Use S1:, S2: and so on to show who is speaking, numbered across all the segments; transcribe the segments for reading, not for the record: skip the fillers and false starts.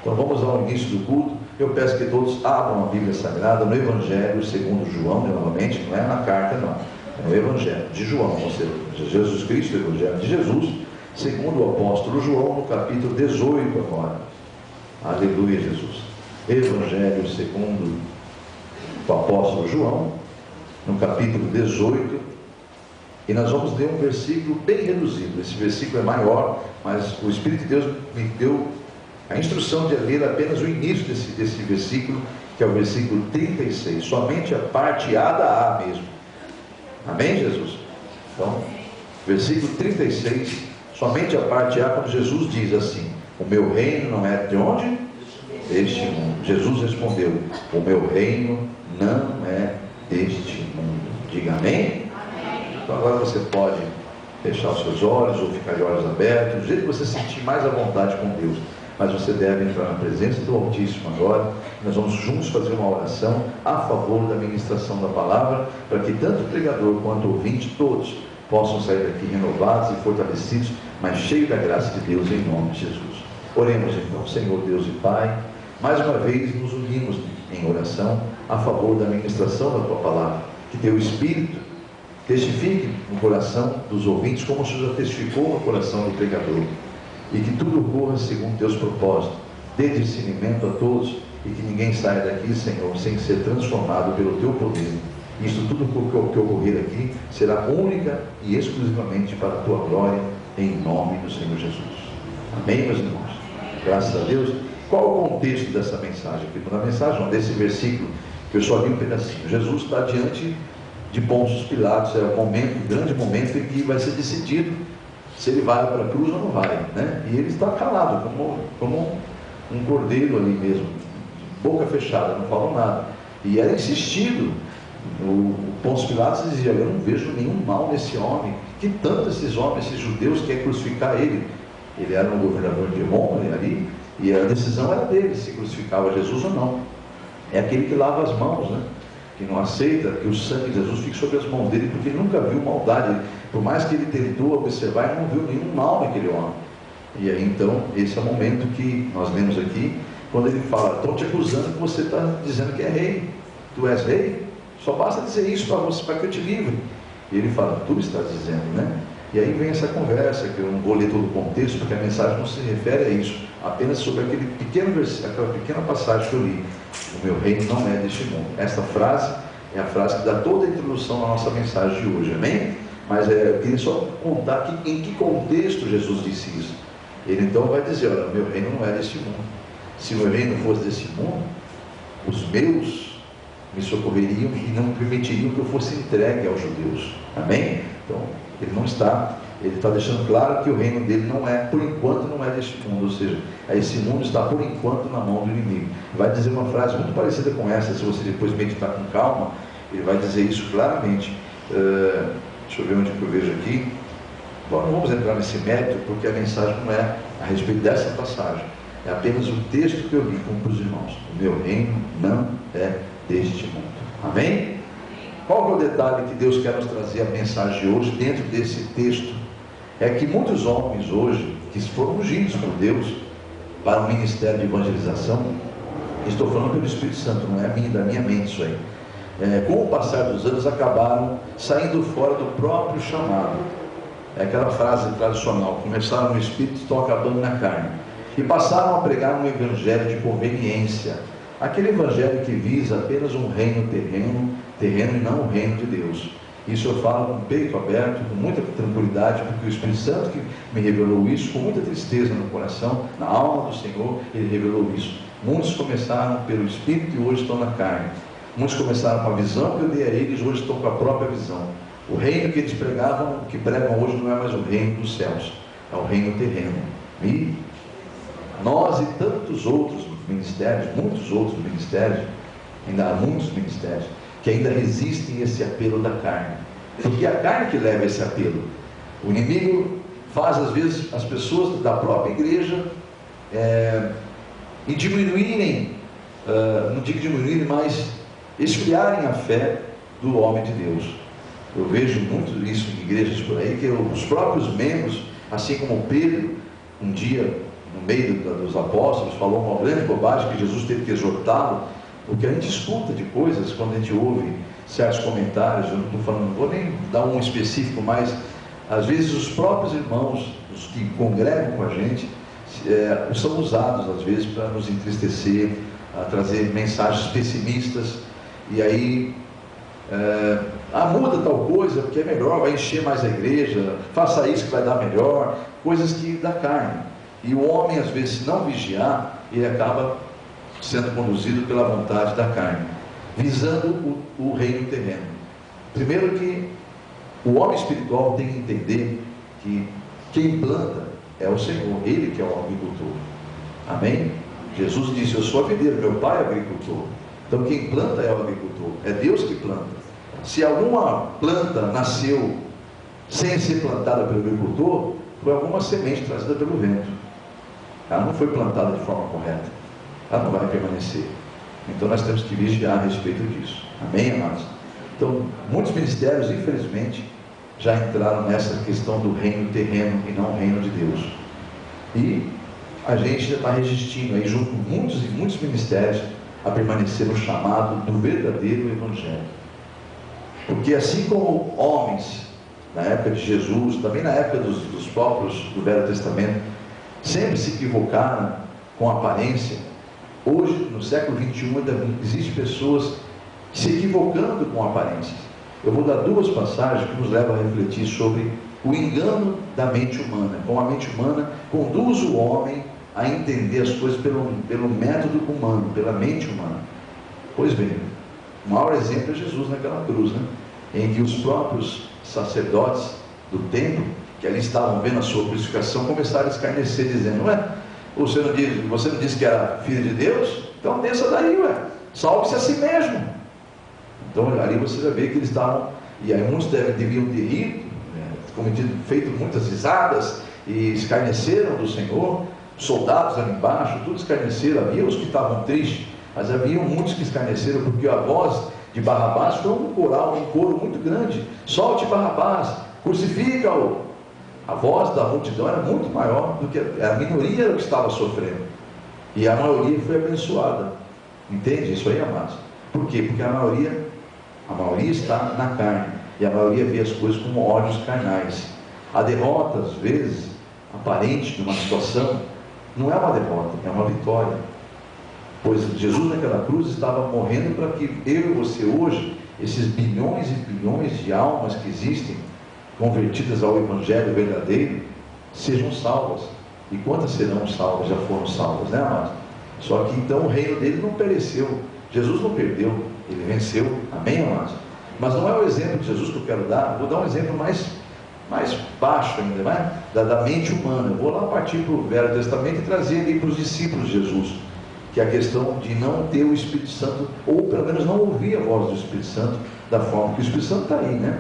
S1: Então vamos ao início do culto. Eu peço que todos abram a Bíblia Sagrada no Evangelho segundo João, novamente, não é na carta não, é no Evangelho de João, ou seja, Jesus Cristo, o Evangelho de Jesus, segundo o apóstolo João, no capítulo 18 agora. Aleluia, Jesus. Evangelho segundo o apóstolo João, no capítulo 18, e nós vamos ler um versículo bem reduzido. Esse versículo é maior, mas o Espírito de Deus me deu a instrução de ler apenas o início desse versículo, que é o versículo 36, somente a parte A da A mesmo. Amém, Jesus? Então, versículo 36, somente a parte A, quando Jesus diz assim: o meu reino não é de onde? Deste mundo. Jesus respondeu: o meu reino não é deste mundo. Diga amém? Então agora você pode fechar os seus olhos ou ficar de olhos abertos, do jeito que você sentir mais à vontade com Deus. Mas você deve entrar na presença do Altíssimo agora. Nós vamos juntos fazer uma oração a favor da ministração da palavra, para que tanto o pregador quanto o ouvinte, todos possam sair daqui renovados e fortalecidos, mas cheios da graça de Deus, em nome de Jesus. Oremos então. Senhor Deus e Pai, mais uma vez nos unimos em oração a favor da ministração da Tua palavra. Que Teu Espírito testifique no coração dos ouvintes, como o Senhor já testificou no coração do pregador, e que tudo ocorra segundo Teus propósitos. Dê discernimento a todos, e que ninguém saia daqui, Senhor, sem ser transformado pelo Teu poder. Isso tudo que ocorrer aqui será única e exclusivamente para a Tua glória, em nome do Senhor Jesus. Amém, meus irmãos? Graças a Deus. Qual o contexto dessa mensagem? Na mensagem, desse versículo, que eu só li um pedacinho, Jesus está diante de Pôncio Pilatos. É o momento, o grande momento em que vai ser decidido se ele vai para a cruz ou não vai, né? E ele está calado, como um cordeiro ali mesmo, boca fechada, não falou nada. E era insistido. O Pôncio Pilatos dizia: eu não vejo nenhum mal nesse homem, que tanto esses homens, esses judeus, querem crucificar ele. Ele era um governador de Roma ali, e a decisão era dele, se crucificava Jesus ou não. É aquele que lava as mãos, né? Que não aceita que o sangue de Jesus fique sobre as mãos dele, porque ele nunca viu maldade. Por mais que ele tentou observar, ele não viu nenhum mal naquele homem. E aí então, esse é o momento que nós lemos aqui, quando ele fala: estão te acusando que você está dizendo que é rei. Tu és rei? Só basta dizer isso para você, para que eu te livre. E ele fala: tu estás dizendo, né? E aí vem essa conversa, que eu não vou ler todo o contexto, porque a mensagem não se refere a isso, apenas sobre aquele pequeno versículo, aquela pequena passagem que eu li: o meu reino não é deste mundo. Essa frase é a frase que dá toda a introdução à nossa mensagem de hoje, amém? Mas eu queria só contar em que contexto Jesus disse isso. Ele então vai dizer: olha, meu reino não é deste mundo. Se meu reino fosse deste mundo, os meus me socorreriam e não permitiriam que eu fosse entregue aos judeus, amém? Então, ele não está, ele está deixando claro que o reino dele não é, por enquanto, não é deste mundo, ou seja, esse mundo está por enquanto na mão do inimigo. Vai dizer uma frase muito parecida com essa, se você depois meditar com calma, ele vai dizer isso claramente. Deixa eu ver onde que eu vejo aqui. Bom, não vamos entrar nesse mérito, porque a mensagem não é a respeito dessa passagem, é apenas o texto que eu li para os irmãos: o meu reino não é deste mundo, amém? Qual que é o detalhe que Deus quer nos trazer a mensagem de hoje dentro desse texto? É que muitos homens hoje, que foram ungidos por Deus para o ministério de evangelização, estou falando pelo Espírito Santo, não é da minha mente isso aí, com o passar dos anos acabaram saindo fora do próprio chamado. É aquela frase tradicional: começaram no Espírito e estão acabando na carne, e passaram a pregar um evangelho de conveniência, aquele evangelho que visa apenas um reino terreno e não o reino de Deus. Isso eu falo com o peito aberto, com muita tranquilidade, porque o Espírito Santo que me revelou isso, com muita tristeza no coração, na alma do Senhor, Ele revelou isso. Muitos começaram pelo Espírito e hoje estão na carne. Muitos começaram com a visão que eu dei a eles, hoje estão com a própria visão. O reino que eles pregavam, que pregam hoje, não é mais o reino dos céus, é o reino terreno. E nós e tantos outros ministérios, muitos outros ministérios, ainda há muitos ministérios que ainda resistem a esse apelo da carne, porque é a carne que leva esse apelo. O inimigo faz às vezes as pessoas da própria igreja e diminuírem, não digo diminuírem, mas esfriarem a fé do homem de Deus. Eu vejo muito isso em igrejas por aí, que os próprios membros, assim como Pedro, um dia no meio dos apóstolos, falou uma grande bobagem que Jesus teve que exortá-lo, porque a gente escuta de coisas quando a gente ouve certos comentários. Eu não estou falando, não vou nem dar um específico, mas às vezes os próprios irmãos, os que congregam com a gente, são usados às vezes para nos entristecer, a trazer mensagens pessimistas, e aí muda tal coisa porque é melhor, vai encher mais a igreja, faça isso que vai dar melhor, coisas que da carne. E o homem, às vezes, se não vigiar, ele acaba sendo conduzido pela vontade da carne, visando o reino terreno. Primeiro que o homem espiritual tem que entender que quem planta é o Senhor, Ele que é o agricultor. Amém? Jesus disse, eu sou a videira, meu pai é agricultor. Então quem planta é o agricultor, é Deus que planta. Se alguma planta nasceu sem ser plantada pelo agricultor, foi alguma semente trazida pelo vento. Ela não foi plantada de forma correta, ela não vai permanecer. Então nós temos que vigiar a respeito disso. Amém, amados? Então, muitos ministérios, infelizmente, já entraram nessa questão do reino terreno e não o reino de Deus. E a gente já está resistindo aí, junto com muitos e muitos ministérios, a permanecer no chamado do verdadeiro Evangelho. Porque assim como homens, na época de Jesus, também na época dos próprios do Velho Testamento, sempre se equivocaram com aparência, hoje, no século XXI, ainda existem pessoas se equivocando com aparências. Eu vou dar duas passagens que nos levam a refletir sobre o engano da mente humana, como a mente humana conduz o homem a entender as coisas pelo método humano, pela mente humana. Pois bem, o maior exemplo é Jesus naquela cruz, né? Em que os próprios sacerdotes do templo, que ali estavam vendo a sua crucificação, começaram a escarnecer, dizendo, você não disse que era filho de Deus? Então desça daí, salve-se a si mesmo. Então ali você vai ver que eles estavam, e aí muitos deviam ter rido, feito muitas risadas, e escarneceram do Senhor. Soldados ali embaixo, tudo escarneceram. Havia os que estavam tristes, mas havia muitos que escarneceram, porque a voz de Barrabás foi um coro muito grande. Solte Barrabás, crucifica-o. A voz da multidão era muito maior do que a minoria era o que estava sofrendo, e a maioria foi abençoada. Entende isso aí, amados? Por quê? Porque a maioria está na carne, e a maioria vê as coisas com olhos carnais. A derrota, às vezes, aparente de uma situação, não é uma derrota, é uma vitória. Pois Jesus naquela cruz estava morrendo para que eu e você hoje, esses bilhões e bilhões de almas que existem, convertidas ao Evangelho verdadeiro, sejam salvas. E quantas serão salvas? Já foram salvas, né, amados? Só que então o reino dele não pereceu. Jesus não perdeu, ele venceu. Amém, amados? Mas não é o exemplo de Jesus que eu quero dar. Vou dar um exemplo mais baixo ainda, né? da mente humana. Eu vou lá partir para o Velho Testamento e trazer ali para os discípulos de Jesus, que é a questão de não ter o Espírito Santo, ou pelo menos não ouvir a voz do Espírito Santo da forma que o Espírito Santo está aí, né?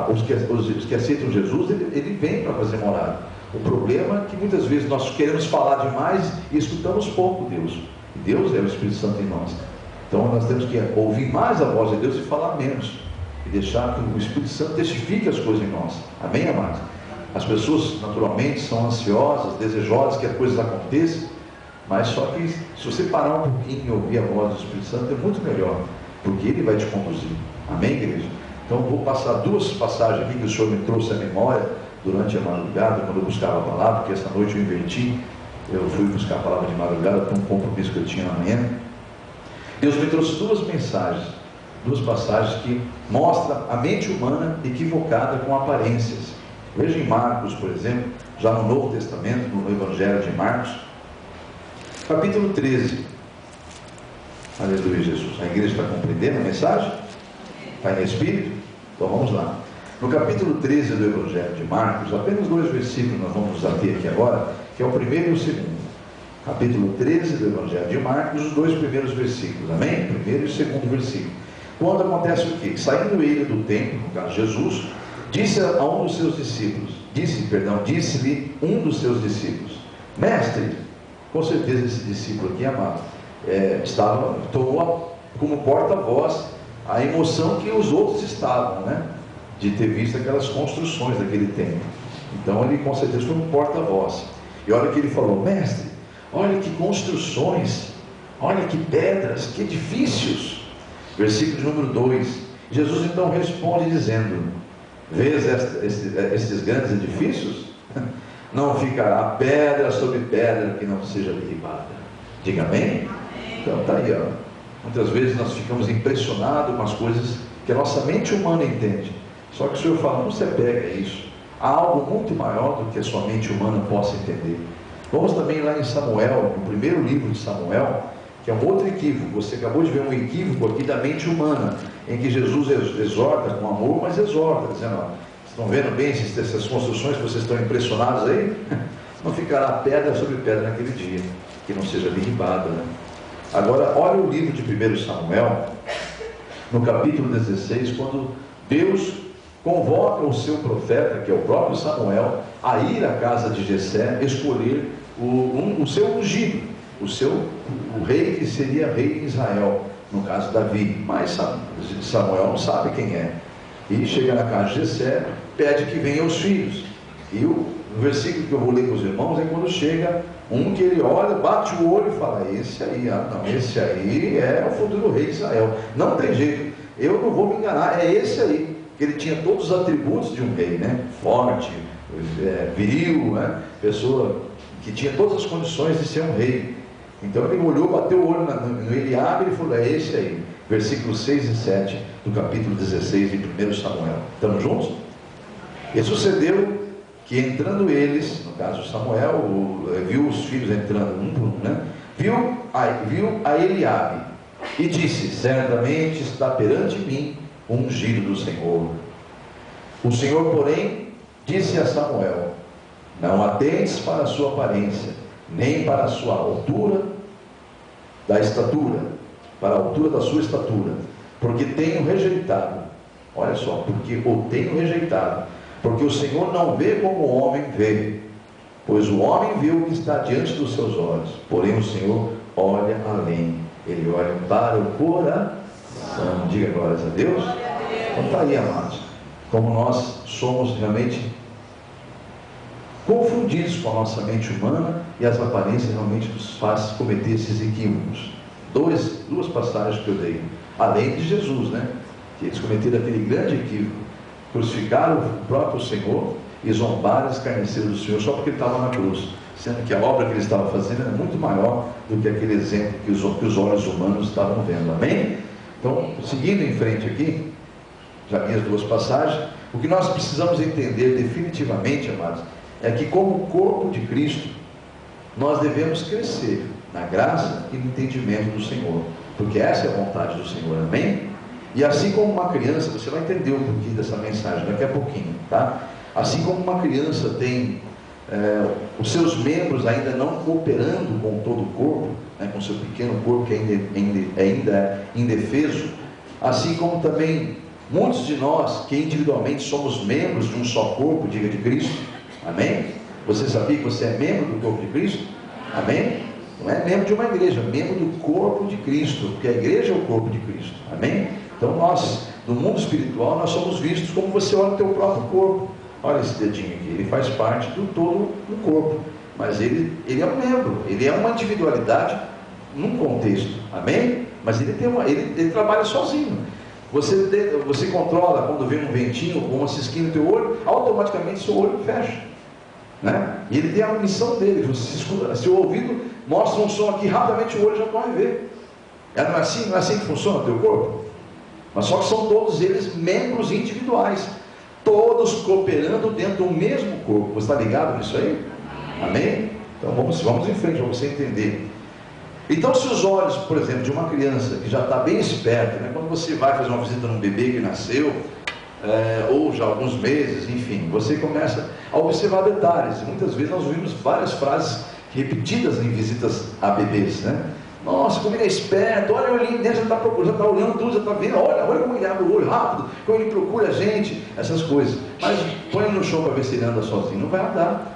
S1: Os que aceitam Jesus, ele vem para fazer morada. O problema é que muitas vezes nós queremos falar demais e escutamos pouco Deus. E Deus é o Espírito Santo em nós. Então nós temos que ouvir mais a voz de Deus e falar menos, e deixar que o Espírito Santo testifique as coisas em nós. Amém, amados? As pessoas naturalmente são ansiosas, desejosas que as coisas aconteçam, mas só que se você parar um pouquinho e ouvir a voz do Espírito Santo, é muito melhor, porque ele vai te conduzir. Amém, igreja? Então eu vou passar duas passagens aqui que o Senhor me trouxe à memória durante a madrugada, quando eu buscava a palavra, porque essa noite eu inverti, eu fui buscar a palavra de madrugada para um compromisso que eu tinha amanhã. Deus me trouxe duas mensagens, duas passagens que mostram a mente humana equivocada com aparências. Veja em Marcos, por exemplo, já no Novo Testamento, no Evangelho de Marcos, capítulo 13. Aleluia, Jesus. A igreja está compreendendo a mensagem? Está em espírito? Então vamos lá. No capítulo 13 do Evangelho de Marcos, apenas dois versículos nós vamos nos ater aqui agora, que é o primeiro e o segundo. Capítulo 13 do Evangelho de Marcos, os dois primeiros versículos, amém? Primeiro e o segundo versículo. Quando acontece o quê? Saindo ele do templo, no caso Jesus, disse-lhe um dos seus discípulos, mestre, com certeza esse discípulo aqui, amado, tomou como porta-voz a emoção que os outros estavam, né? De ter visto aquelas construções daquele templo. Então ele com certeza foi um porta-voz. E olha que ele falou: mestre, olha que construções, olha que pedras, que edifícios. Versículo número 2, Jesus então responde dizendo: vês estes grandes edifícios? Não ficará pedra sobre pedra que não seja derribada. Diga amém? Então está aí, ó. Muitas vezes nós ficamos impressionados com as coisas que a nossa mente humana entende. Só que o Senhor fala: não se apega a isso. Há algo muito maior do que a sua mente humana possa entender. Vamos também lá em Samuel, no primeiro livro de Samuel, que é um outro equívoco. Você acabou de ver um equívoco aqui da mente humana, em que Jesus exorta com amor, mas exorta, dizendo: ó, estão vendo bem essas construções que vocês estão impressionados aí? Não ficará pedra sobre pedra naquele dia, que não seja derribada, né? Agora, olha o livro de 1 Samuel, no capítulo 16, quando Deus convoca o seu profeta, que é o próprio Samuel, a ir à casa de Jessé, escolher o seu ungido, o rei que seria rei de Israel, no caso Davi. Mas Samuel não sabe quem é. E chega na casa de Jessé, pede que venham os filhos. E o versículo que eu vou ler com os irmãos é quando chega um que ele olha, bate o olho e fala: esse aí, esse aí é o futuro rei de Israel. Não tem jeito, eu não vou me enganar, é esse aí. Ele tinha todos os atributos de um rei, né? Forte, viril, né? Pessoa que tinha todas as condições de ser um rei. Então ele olhou, bateu o olho no Eliabe e falou: é esse aí. Versículos 6 e 7 do capítulo 16 de 1 Samuel. Estamos juntos? E sucedeu que, entrando eles, no caso Samuel, viu os filhos entrando um por um, né? Viu a Eliabe e disse: certamente está perante mim o ungido do Senhor. O Senhor, porém, disse a Samuel: não atentes para a sua aparência, nem para a sua altura da estatura, para a altura da sua estatura, porque tenho rejeitado. Olha só, porque o tenho rejeitado, porque o Senhor não vê como o homem vê, pois o homem vê o que está diante dos seus olhos, porém o Senhor olha além, Ele olha para o coração. Diga glórias a Deus. Então está aí, amados, como nós somos realmente confundidos com a nossa mente humana, e as aparências realmente nos fazem cometer esses equívocos. Duas passagens que eu dei, além de Jesus, né? Que eles cometeram aquele grande equívoco, crucificaram o próprio Senhor e zombaram e escarneceram do Senhor só porque ele estava na cruz, sendo que a obra que ele estava fazendo era muito maior do que aquele exemplo que os olhos humanos estavam vendo. Amém? Então, seguindo em frente aqui, já vi as duas passagens. O que nós precisamos entender definitivamente, amados, é que como corpo de Cristo, nós devemos crescer na graça e no entendimento do Senhor, porque essa é a vontade do Senhor. Amém? E assim como uma criança, você vai entender um pouquinho dessa mensagem daqui a pouquinho, tá? Assim como uma criança tem os seus membros ainda não cooperando com todo o corpo, né, com seu pequeno corpo que ainda é indefeso, assim como também muitos de nós que individualmente somos membros de um só corpo, diga, de Cristo. Amém? Você sabia que você é membro do corpo de Cristo? Amém? Não é membro de uma igreja, é membro do corpo de Cristo, porque a igreja é o corpo de Cristo. Amém? Então nós, no mundo espiritual, nós somos vistos como você olha o teu próprio corpo. Olha esse dedinho aqui, ele faz parte do todo do corpo, mas ele é um membro, ele é uma individualidade num contexto. Amém? Mas ele trabalha sozinho. Você controla quando vem um ventinho ou uma cisquinha no teu olho, automaticamente seu olho fecha, né? E ele tem a missão dele. Você escuta, se o ouvido mostra um som aqui, rapidamente o olho já corre ver. Não é assim que funciona o teu corpo? Mas só que são todos eles membros individuais, todos cooperando dentro do mesmo corpo. Você está ligado nisso aí? Amém? Então vamos em frente para você entender. Então, se os olhos, por exemplo, de uma criança que já está bem esperta, né, quando você vai fazer uma visita num bebê que nasceu, ou já há alguns meses, enfim, você começa a observar detalhes. Muitas vezes nós ouvimos várias frases repetidas em visitas a bebês, né? Nossa, como ele é esperto, olha o olhinho dele, já está olhando tudo, já está vendo, olha como ele abre o olho rápido, como ele procura a gente, essas coisas. Mas põe ele no chão para ver se ele anda sozinho, não vai andar.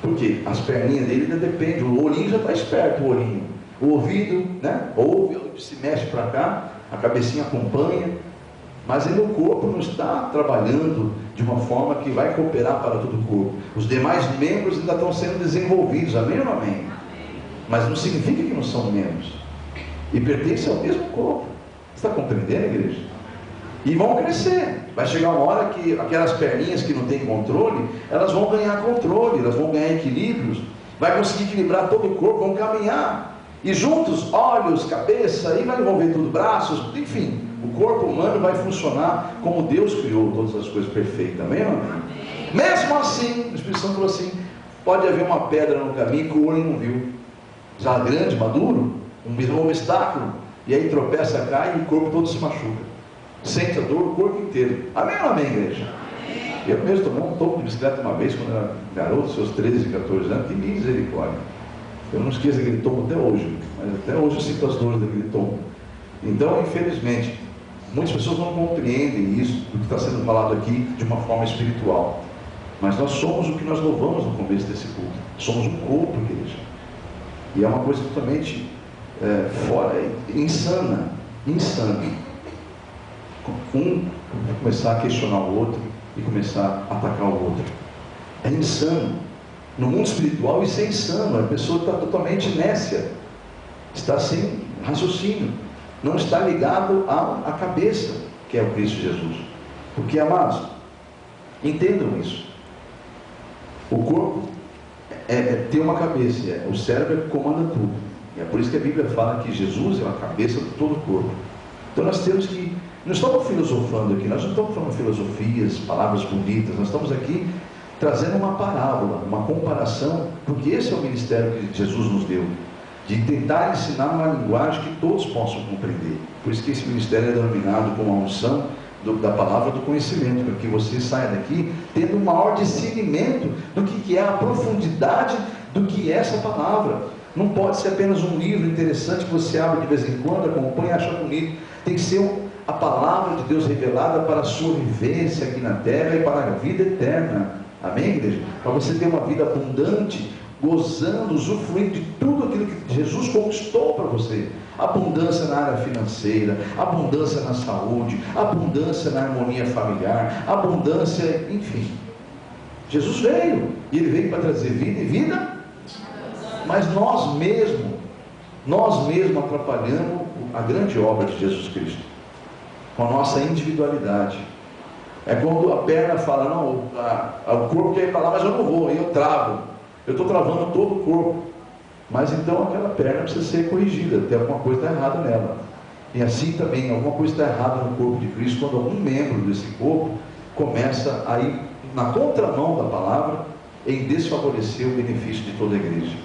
S1: Porque as perninhas dele ainda dependem, o olhinho já está esperto, o olhinho. O ouvido, né? Ouve, se mexe para cá, a cabecinha acompanha. mas ainda o corpo não está trabalhando de uma forma que vai cooperar para todo o corpo. Os demais membros ainda estão sendo desenvolvidos, amém ou não amém? Mas não significa que não são membros, e pertencem ao mesmo corpo. Você está compreendendo, igreja? E vão crescer. Vai chegar uma hora que aquelas perninhas que não têm controle, elas vão ganhar controle, elas vão ganhar equilíbrios, vai conseguir equilibrar todo o corpo, vão caminhar, e juntos, olhos, cabeça, e vai envolver tudo, braços, enfim, o corpo humano vai funcionar como Deus criou todas as coisas perfeitas, amém? Mesmo assim, o Espírito Santo falou assim, pode haver uma pedra no caminho que o olho não viu, já grande, maduro, um obstáculo, e aí tropeça, cai e o corpo todo se machuca, sente a dor o corpo inteiro, amém ou não amém, igreja? Eu mesmo tomei um topo de bicicleta uma vez, quando eu era garoto, seus 13, 14 anos, que misericórdia. Eu não esqueço aquele tombo até hoje, mas até hoje eu sinto as dores daquele tombo. Então, infelizmente, muitas pessoas não compreendem isso, do que está sendo falado aqui, de uma forma espiritual. Mas nós somos o que nós louvamos no começo desse culto. Somos um corpo, igreja. E é uma coisa totalmente insana. Um vai começar a questionar o outro e começar a atacar o outro. É insano. No mundo espiritual isso é insano. A pessoa está totalmente nécia, está sem raciocínio, não está ligado à cabeça, que é o Cristo Jesus. Porque, amados, entendam isso. O corpo tem uma cabeça, o cérebro comanda tudo. E é por isso que a Bíblia fala que Jesus é a cabeça de todo o corpo. Então nós temos que, não estamos filosofando aqui, nós não estamos falando filosofias, palavras bonitas, nós estamos aqui trazendo uma parábola, uma comparação, porque esse é o ministério que Jesus nos deu, de tentar ensinar uma linguagem que todos possam compreender. Por isso que esse ministério é denominado como a unção da palavra do conhecimento, para que você saia daqui tendo um maior discernimento do que é a profundidade do que é essa palavra. Não pode ser apenas um livro interessante que você abre de vez em quando, acompanha e acha bonito. Tem que ser a palavra de Deus revelada para a sua vivência aqui na terra e para a vida eterna. Amém, igreja? Para você ter uma vida abundante, gozando, usufruindo de tudo aquilo que Jesus conquistou para você. Abundância na área financeira, abundância na saúde, abundância na harmonia familiar, abundância, enfim. Jesus veio, e Ele veio para trazer vida e vida, mas nós mesmos atrapalhamos a grande obra de Jesus Cristo, com a nossa individualidade. É quando a perna fala, não, o corpo quer ir para lá, mas eu não vou, e eu travo. Eu estou travando todo o corpo. Mas então aquela perna precisa ser corrigida, tem alguma coisa está errada nela. E assim também, alguma coisa está errada no corpo de Cristo, quando algum membro desse corpo começa a ir na contramão da palavra, em desfavorecer o benefício de toda a igreja.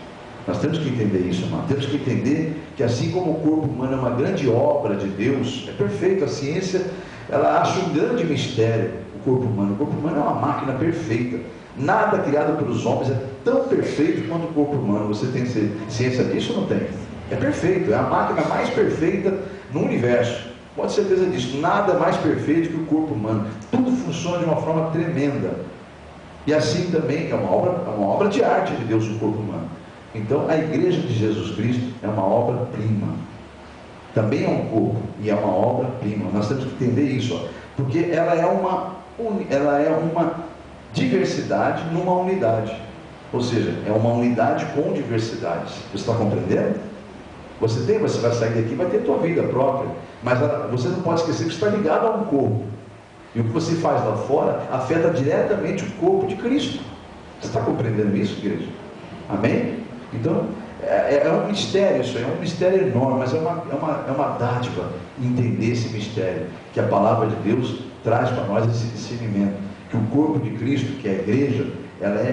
S1: Nós temos que entender isso, irmão. Temos que entender que assim como o corpo humano é uma grande obra de Deus, é perfeito, a ciência, ela acha um grande mistério, o corpo humano. O corpo humano é uma máquina perfeita. Nada criado pelos homens é tão perfeito quanto o corpo humano. Você tem ciência disso ou não tem? É perfeito, é a máquina mais perfeita no universo. Pode ter certeza disso. Nada mais perfeito que o corpo humano. Tudo funciona de uma forma tremenda. E assim também é uma obra de arte de Deus, o corpo humano. Então a igreja de Jesus Cristo é uma obra-prima. Também é um corpo e é uma obra-prima. Nós temos que entender isso, porque ela é uma diversidade numa unidade. Ou seja, é uma unidade com diversidades. Você está compreendendo? Você vai sair daqui e vai ter a tua vida própria. Mas você não pode esquecer que você está ligado a um corpo. E o que você faz lá fora afeta diretamente o corpo de Cristo. Você está compreendendo isso, igreja? Amém? Então, é um mistério isso aí, é um mistério enorme, mas é uma dádiva entender esse mistério, que a palavra de Deus traz para nós esse discernimento, que o corpo de Cristo, que é a igreja,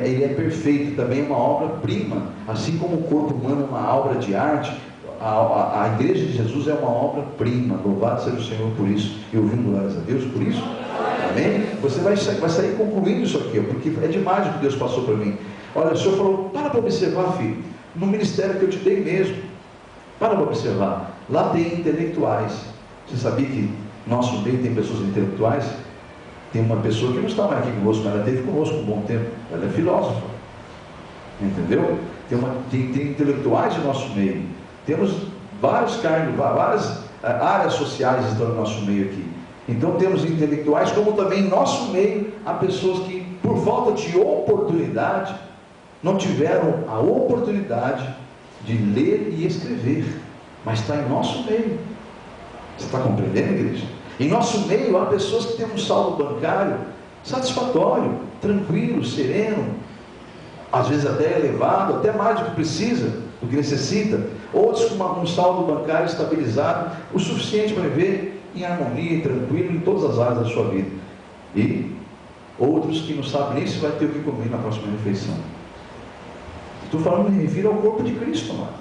S1: ele é perfeito, também é uma obra-prima, assim como o corpo humano é uma obra de arte, a igreja de Jesus é uma obra-prima. Louvado seja o Senhor por isso, e ouvindo glórias a Deus por isso, amém? Você vai sair concluindo isso aqui, porque é demais o que Deus passou para mim. Olha, o Senhor falou, para observar, filho, no ministério que eu te dei mesmo, para observar, lá tem intelectuais. Você sabia que no nosso meio tem pessoas intelectuais? Tem uma pessoa que não está mais aqui conosco, mas ela esteve conosco um bom tempo, ela é filósofa, entendeu? Tem intelectuais no nosso meio, temos vários cargos, várias áreas sociais estão no nosso meio aqui, Então temos intelectuais, como também em nosso meio há pessoas que, por falta de oportunidade, não tiveram a oportunidade de ler e escrever, mas está em nosso meio. Você está compreendendo, igreja? Em nosso meio há pessoas que têm um saldo bancário satisfatório, tranquilo, sereno, às vezes até elevado, até mais do que precisa, do que necessita. Outros com um saldo bancário estabilizado, o suficiente para viver em harmonia e tranquilo em todas as áreas da sua vida. E outros que não sabem nem se vai ter o que comer na próxima refeição. Estou falando, me refiro ao corpo de Cristo, amado.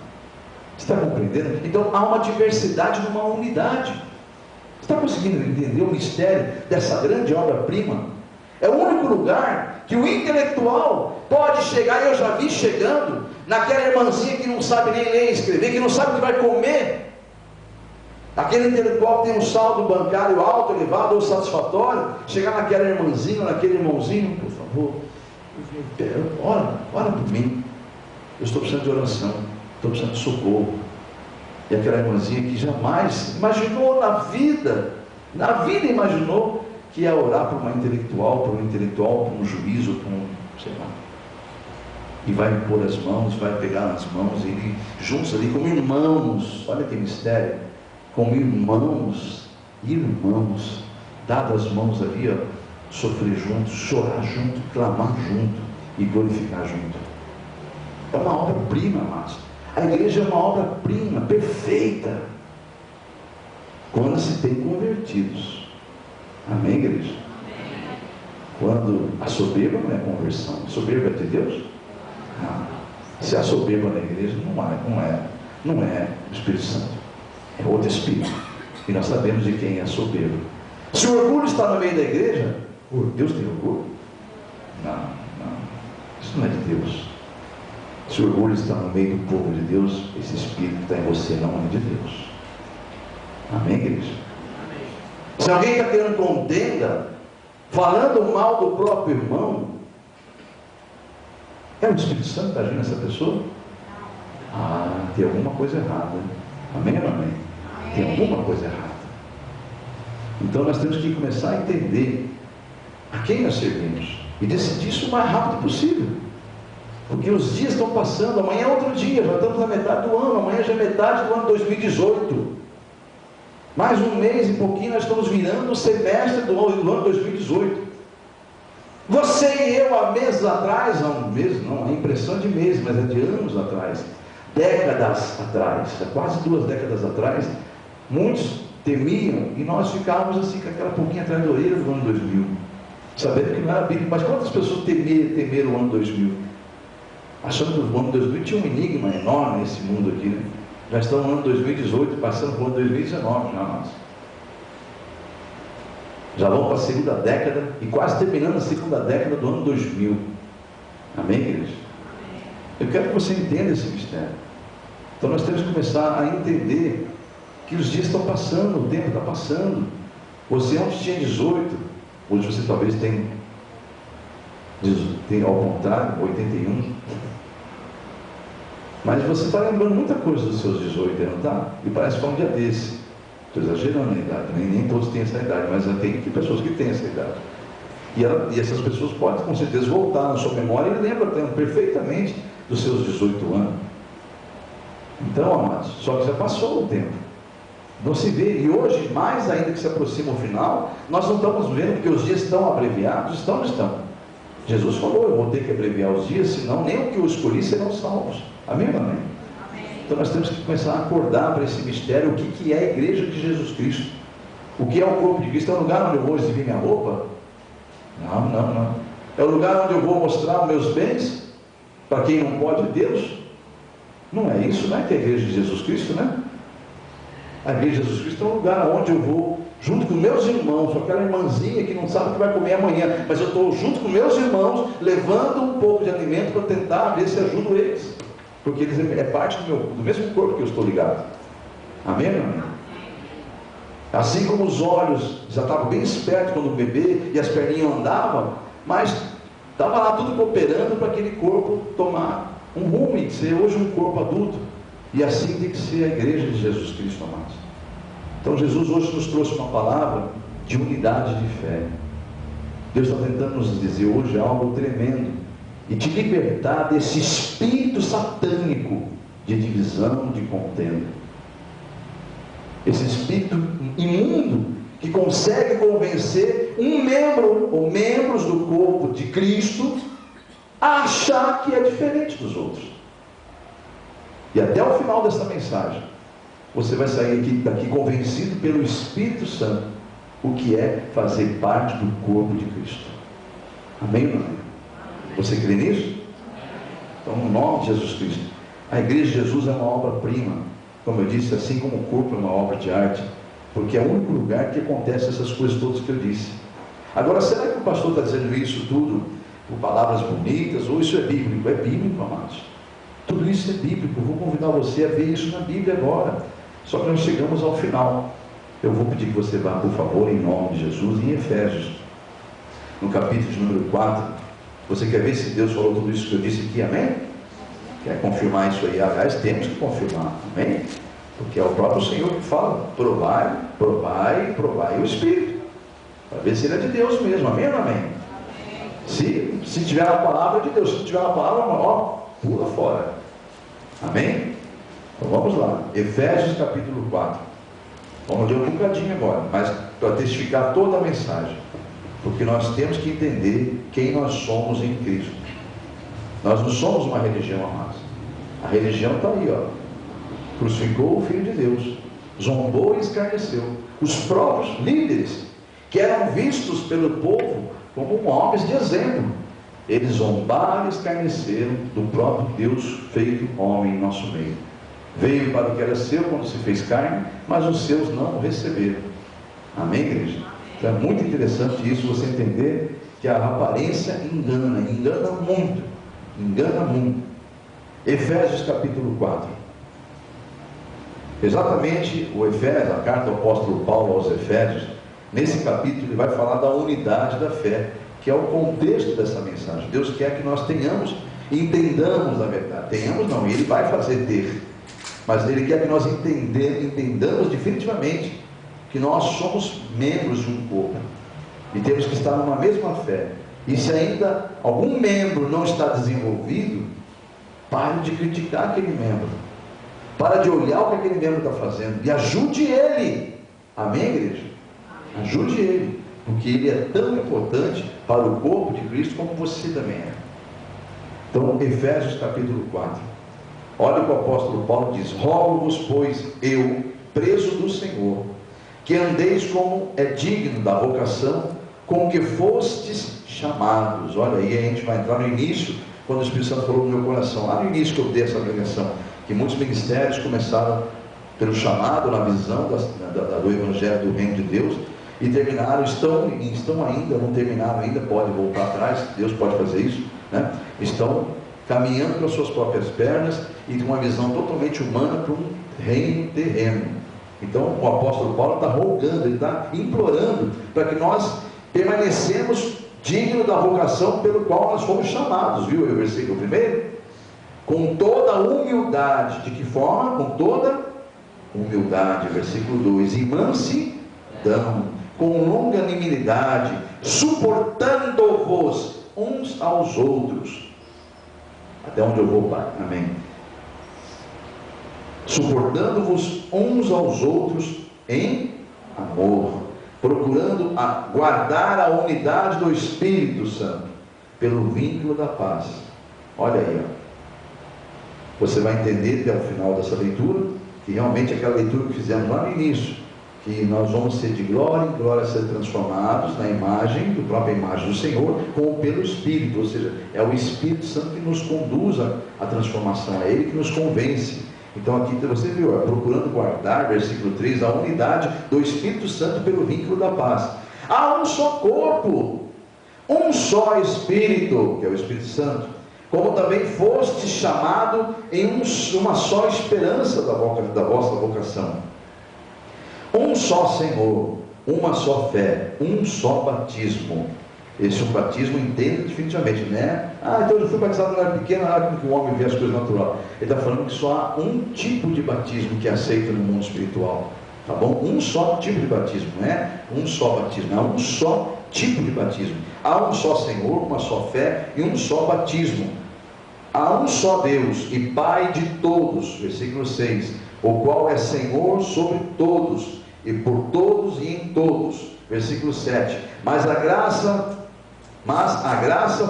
S1: Você está compreendendo? Então há uma diversidade numa unidade. Você está conseguindo entender o mistério dessa grande obra-prima? É o único lugar que o intelectual pode chegar, eu já vi chegando, naquela irmãzinha que não sabe nem ler e escrever, que não sabe o que vai comer. Aquele intelectual que tem um saldo bancário alto, elevado ou satisfatório, chegar naquela irmãzinha, naquele irmãozinho, por favor, ora por mim, eu estou precisando de oração, estou precisando de socorro. E aquela irmãzinha que jamais imaginou na vida imaginou que ia orar por uma intelectual, por um juiz, ou por um, sei lá, e vai impor as mãos, vai pegar nas mãos, e ele, juntos ali como irmãos, olha que mistério, como irmãos, dadas as mãos ali, ó, sofrer juntos, chorar junto, clamar junto e glorificar junto. É uma obra-prima, amados. A igreja é uma obra-prima, perfeita, quando se tem convertidos. Amém, igreja? Amém. Quando a soberba não é conversão, a soberba é de Deus? Não. Se há soberba na igreja, não é o Espírito Santo, é outro Espírito, e nós sabemos de quem é a soberba. Se o orgulho está no meio da igreja, Deus tem orgulho? Não, isso não é de Deus. Se o orgulho está no meio do povo de Deus, esse Espírito que está em você não é de Deus. Amém, igreja? Amém. Se alguém está tendo contenda, falando mal do próprio irmão, é o Espírito Santo que está agindo nessa pessoa? Tem alguma coisa errada. Amém ou não amém? Tem alguma coisa errada. Então nós temos que começar a entender a quem nós servimos e decidir isso o mais rápido possível. Porque os dias estão passando, amanhã é outro dia, já estamos na metade do ano, amanhã já é metade do ano 2018. Mais um mês e pouquinho nós estamos virando o semestre do ano 2018. Você e eu, há meses atrás, não, a impressão de meses, mas é de anos atrás, décadas atrás, quase 2 décadas atrás, muitos temiam e nós ficávamos assim com aquela pouquinho atrás da orelha do ano 2000, sabendo que não era bíblico. Mas quantas pessoas temeram o ano 2000? Achando que o ano 2000 tinha um enigma enorme nesse mundo aqui, né? Já estamos no ano 2018, passando para o ano 2019 já nós. Já vamos para a segunda década e quase terminando a segunda década do ano 2000. Amém, igreja? Eu quero que você entenda esse mistério. Então nós temos que começar a entender que os dias estão passando, o tempo está passando. Você antes tinha 18, hoje você talvez tem ao contrário, 81. Mas você está lembrando muita coisa dos seus 18, não está? E parece que foi um dia desse. Estou exagerando na idade, nem todos têm essa idade, mas tem pessoas que têm essa idade. E essas pessoas podem com certeza voltar na sua memória e lembram perfeitamente dos seus 18 anos. Então, amados, só que já passou o tempo. Não se vê, e hoje, mais ainda que se aproxima o final, nós não estamos vendo, porque os dias estão abreviados, estão. Jesus falou, eu vou ter que abreviar os dias, senão nem o que eu escolhi serão salvos. Amém ou não amém? Então nós temos que começar a acordar para esse mistério, o que é a igreja de Jesus Cristo. O que é o corpo de Cristo? É o lugar onde eu vou exibir minha roupa? Não. É o lugar onde eu vou mostrar os meus bens para quem não pode Deus? Não é isso, não é que é a igreja de Jesus Cristo, né? A igreja de Jesus Cristo é um lugar onde eu vou junto com meus irmãos, com aquela irmãzinha que não sabe o que vai comer amanhã, mas eu estou junto com meus irmãos, levando um pouco de alimento para tentar ver se ajudo eles, porque eles é parte do mesmo corpo que eu estou ligado. Amém, meu amigo? Assim como os olhos já estavam bem espertos quando o bebê e as perninhas andavam, mas estava lá tudo cooperando para aquele corpo tomar um rumo e ser hoje um corpo adulto. E assim tem que ser a igreja de Jesus Cristo, amados. Então Jesus hoje nos trouxe uma palavra de unidade de fé. Deus está tentando nos dizer hoje algo tremendo e te libertar desse espírito satânico de divisão, de contenda. Esse espírito imundo que consegue convencer um membro ou membros do corpo de Cristo a achar que é diferente dos outros. E até o final dessa mensagem, você vai sair daqui convencido pelo Espírito Santo o que é fazer parte do corpo de Cristo. Amém ou não? Você crê nisso? Então, no nome de Jesus Cristo, a igreja de Jesus é uma obra-prima, como eu disse, assim como o corpo é uma obra de arte, porque é o único lugar que acontece essas coisas todas que eu disse. Agora, será que o pastor está dizendo isso tudo por palavras bonitas, ou isso é bíblico? É bíblico, amados. Tudo isso é bíblico. Eu vou convidar você a ver isso na Bíblia agora. Só que nós chegamos ao final. Eu vou pedir que você vá, por favor, em nome de Jesus, em Efésios, no capítulo de número 4. Você quer ver se Deus falou tudo isso que eu disse aqui, amém? Quer confirmar isso aí? Aliás, temos que confirmar, amém? Porque é o próprio Senhor que fala: provai, provai, provai o Espírito, para ver se ele é de Deus mesmo, amém ou não amém? Se tiver a palavra de Deus, se tiver a palavra, ó, pula fora, amém? Então vamos lá, Efésios capítulo 4, vamos ler um bocadinho agora, mas para testificar toda a mensagem, porque nós temos que entender quem nós somos em Cristo. Nós não somos uma religião, amados. A religião está aí, ó. Crucificou o Filho de Deus, zombou e escarneceu. Os próprios líderes, que eram vistos pelo povo como homens de exemplo, eles zombaram e escarneceram do próprio Deus feito homem em nosso meio. Veio para o que era seu quando se fez carne, mas os seus não o receberam. Amém, igreja? Então é muito interessante isso, você entender que a aparência engana muito. Engana muito. Efésios capítulo 4. Exatamente o Efésios, a carta do apóstolo Paulo aos Efésios, nesse capítulo ele vai falar da unidade da fé, que é o contexto dessa mensagem. Deus quer que nós tenhamos, entendamos a verdade. Tenhamos não, ele vai fazer ter. Mas ele quer que nós entendamos definitivamente que nós somos membros de um corpo. E temos que estar numa mesma fé. E se ainda algum membro não está desenvolvido, pare de criticar aquele membro. Para de olhar o que aquele membro está fazendo. E ajude ele. Amém, igreja? Ajude ele. Porque ele é tão importante para o corpo de Cristo como você também é. Então, Efésios capítulo 4. Olha o que o apóstolo Paulo diz: rogo-vos, pois, eu, preso do Senhor, que andeis como é digno da vocação com que fostes chamados. Olha aí, a gente vai entrar no início, quando o Espírito Santo falou no meu coração, lá no início que eu dei essa pregação, que muitos ministérios começaram pelo chamado, na visão do Evangelho do Reino de Deus, e terminaram, estão ainda, não terminaram ainda, pode voltar atrás, Deus pode fazer isso, né? Estão caminhando pelas suas próprias pernas e com uma visão totalmente humana para um reino terreno. Então o apóstolo Paulo está rogando, ele está implorando para que nós permanecemos dignos da vocação pelo qual nós fomos chamados, viu o versículo 1? Com toda humildade. De que forma? Com toda humildade, versículo 2, e mansidão, com longanimidade, suportando-vos uns aos outros. Até onde eu vou, Pai? Amém. Suportando-vos uns aos outros em amor, procurando guardar a unidade do Espírito Santo pelo vínculo da paz. Olha aí, ó. Você vai entender até o final dessa leitura que realmente aquela leitura que fizemos lá no início, que nós vamos ser de glória em glória, ser transformados na imagem, da própria imagem do Senhor, como pelo Espírito, ou seja, é o Espírito Santo que nos conduz à transformação, é Ele que nos convence. Então aqui você viu, procurando guardar, versículo 3, a unidade do Espírito Santo pelo vínculo da paz. Há um só corpo, um só Espírito, que é o Espírito Santo, como também foste chamado em uma só esperança da vossa vocação. Um só Senhor, uma só fé, um só batismo. Esse batismo entenda definitivamente, né? Então eu fui batizado quando era pequeno, como que o homem vê as coisas naturais. Ele está falando que só há um tipo de batismo que é aceito no mundo espiritual. Tá bom? Um só tipo de batismo, não é um só batismo, é um só tipo de batismo. Há um só Senhor, uma só fé e um só batismo. Há um só Deus e Pai de todos, versículo 6, o qual é Senhor sobre todos, e por todos e em todos, versículo 7, mas a graça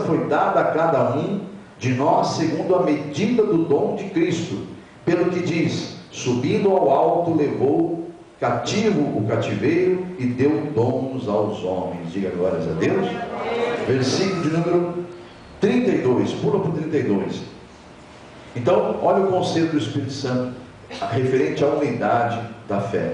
S1: foi dada a cada um de nós, segundo a medida do dom de Cristo, pelo que diz, subindo ao alto, levou cativo o cativeiro, e deu dons aos homens. Diga glórias a Deus. Versículo de número 32, pula para o 32. Então, olha o conceito do Espírito Santo, referente à unidade da fé.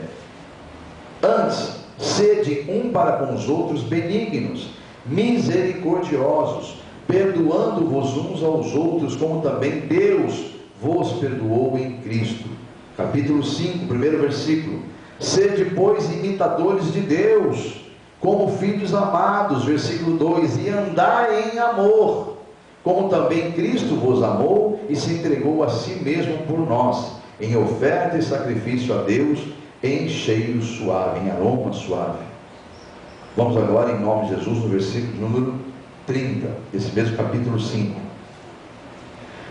S1: Antes, sede um para com os outros benignos, misericordiosos, perdoando-vos uns aos outros, como também Deus vos perdoou em Cristo. Capítulo 5, primeiro versículo. Sede, pois, imitadores de Deus, como filhos amados, versículo 2, e andai em amor, como também Cristo vos amou e se entregou a si mesmo por nós, em oferta e sacrifício a Deus, em cheiro suave, em aroma suave. Vamos agora, em nome de Jesus, no versículo número 30, esse mesmo capítulo 5.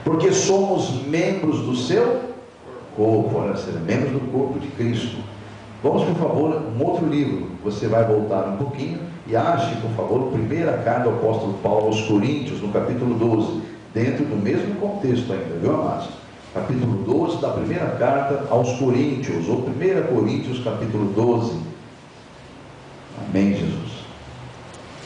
S1: Porque somos membros do seu corpo, olha, ser membros do corpo de Cristo. Vamos, por favor, um outro livro, você vai voltar um pouquinho e ache, por favor, a primeira carta do apóstolo Paulo aos Coríntios, no capítulo 12, dentro do mesmo contexto ainda, viu, amados? Capítulo 12 da primeira carta aos Coríntios, ou 1 Coríntios, capítulo 12. Amém, Jesus?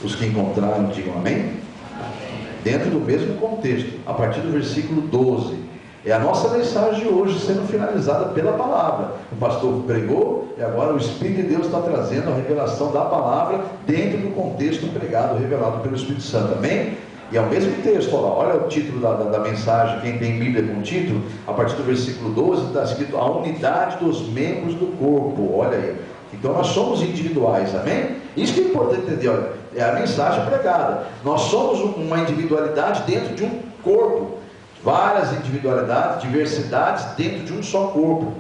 S1: Os que encontraram, digam amém? Amém. Dentro do mesmo contexto, a partir do versículo 12. É a nossa mensagem de hoje sendo finalizada pela palavra. O pastor pregou e agora o Espírito de Deus está trazendo a revelação da palavra dentro do contexto pregado, revelado pelo Espírito Santo. Amém? E é o mesmo texto, olha o título da mensagem, quem tem Bíblia com título, a partir do versículo 12 está escrito a unidade dos membros do corpo. Olha aí. Então nós somos individuais, amém? Isso que é importante entender, olha, é a mensagem pregada. Nós somos uma individualidade dentro de um corpo. Várias individualidades, diversidades dentro de um só corpo.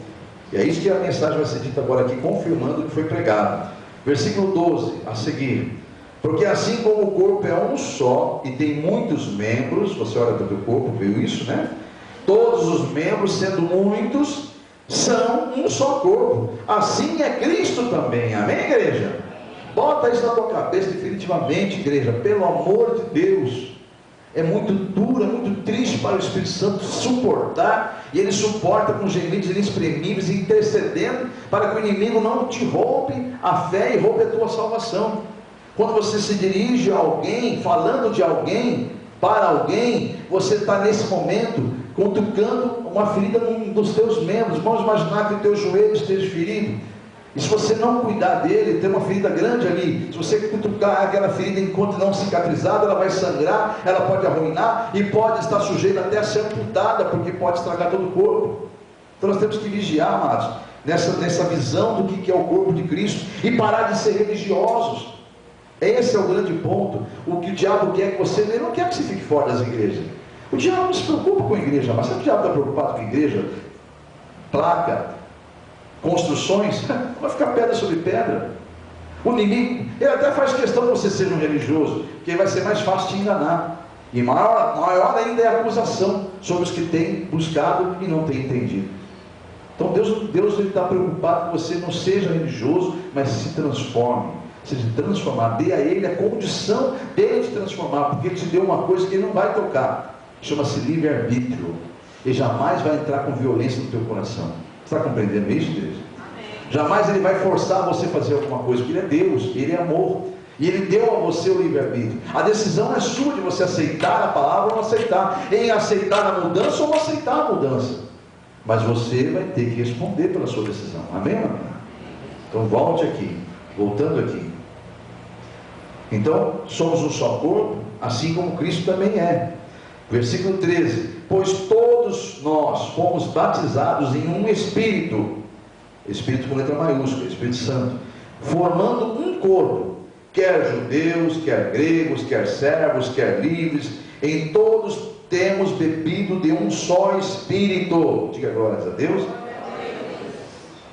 S1: E é isso que a mensagem vai ser dita agora aqui, confirmando o que foi pregado. Versículo 12, a seguir. Porque assim como o corpo é um só e tem muitos membros, você olha para o teu corpo, viu isso, né? Todos os membros, sendo muitos, são um só corpo. Assim é Cristo também, amém, igreja? Bota isso na tua cabeça definitivamente, igreja, pelo amor de Deus. É muito duro, é muito triste para o Espírito Santo suportar, e ele suporta com gemidos inexprimíveis, intercedendo para que o inimigo não te roube a fé e roube a tua salvação. Quando você se dirige a alguém, falando de alguém, para alguém, você está nesse momento cutucando uma ferida num dos teus membros. Vamos imaginar que o teu joelho esteja ferido, e se você não cuidar dele, tem uma ferida grande ali, se você cutucar aquela ferida enquanto não cicatrizada, ela vai sangrar, ela pode arruinar, e pode estar sujeita até a ser amputada, porque pode estragar todo o corpo. Então nós temos que vigiar, amados, nessa visão do que é o corpo de Cristo, e parar de ser religiosos. Esse é o grande ponto. O que o diabo quer que você, ele não quer que você fique fora das igrejas. O diabo não se preocupa com a igreja, mas sabe o diabo está preocupado com a igreja? Placa, construções, vai ficar pedra sobre pedra. O inimigo, ele até faz questão que você seja um religioso, porque vai ser mais fácil te enganar, e maior ainda é a acusação sobre os que têm buscado e não têm entendido. Então Deus ele está preocupado que você não seja religioso, mas se transforme, seja transformado, dê a ele a condição dele te transformar, porque ele te deu uma coisa que ele não vai tocar, chama-se livre-arbítrio. Ele jamais vai entrar com violência no teu coração. Você está compreendendo isso, Deus? Jamais ele vai forçar você a fazer alguma coisa, porque ele é Deus, ele é amor, e ele deu a você o livre-arbítrio. A decisão é sua de você aceitar a palavra ou não aceitar, em aceitar a mudança ou não aceitar a mudança, mas você vai ter que responder pela sua decisão, amém? Então volte aqui, voltando aqui. Então somos um só corpo, assim como Cristo também é. Versículo 13, pois todos nós fomos batizados em um Espírito, Espírito com letra maiúscula, Espírito Santo, formando um corpo, quer judeus, quer gregos, quer servos, quer livres, em todos temos bebido de um só Espírito. Diga glórias a Deus.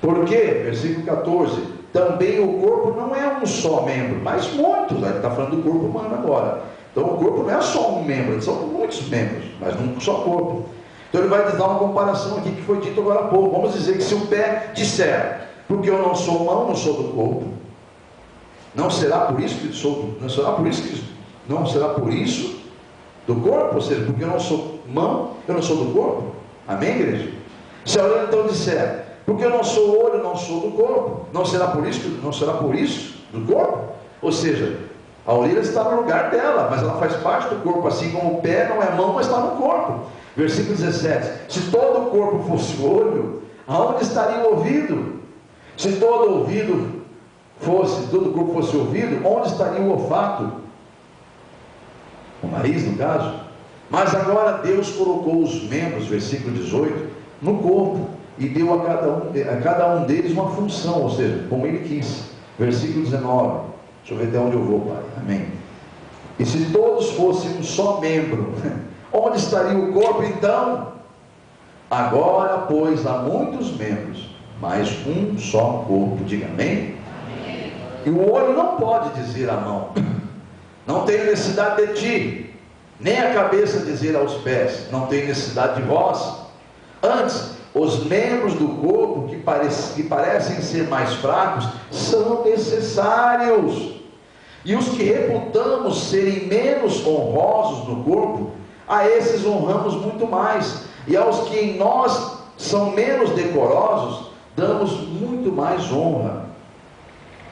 S1: Porque, versículo 14, também o corpo não é um só membro, mas muitos. Ele está falando do corpo humano agora. Então o corpo não é só um membro, são muitos membros, mas num só corpo. Então ele vai dar uma comparação aqui que foi dito agora há pouco. Vamos dizer que se o pé disser, porque eu não sou mão, não sou do corpo, não será por isso que sou, não será por isso que não será por isso do corpo, ou seja, porque eu não sou mão, eu não sou do corpo. Amém, igreja? Se a orelha então disser, porque eu não sou olho, não sou do corpo, não será por isso do corpo? Ou seja, a orelha está no lugar dela, mas ela faz parte do corpo, assim como o pé não é mão, mas está no corpo. Versículo 17, se todo o corpo fosse olho, aonde estaria o ouvido? Se todo o corpo fosse ouvido, onde estaria o olfato? O nariz, no caso. Mas agora Deus colocou os membros, versículo 18, no corpo, e deu a cada um deles uma função, ou seja, como ele quis. Versículo 19, deixa eu ver até onde eu vou, Pai, amém. E se todos fossem um só membro, onde estaria o corpo então? Agora, pois, há muitos membros, mas um só corpo, diga amém. E o olho não pode dizer à mão, não tenho necessidade de ti, nem a cabeça dizer aos pés, não tenho necessidade de vós. Antes, os membros do corpo que parecem ser mais fracos, são necessários. E os que reputamos serem menos honrosos no corpo, a esses honramos muito mais. E aos que em nós são menos decorosos, damos muito mais honra.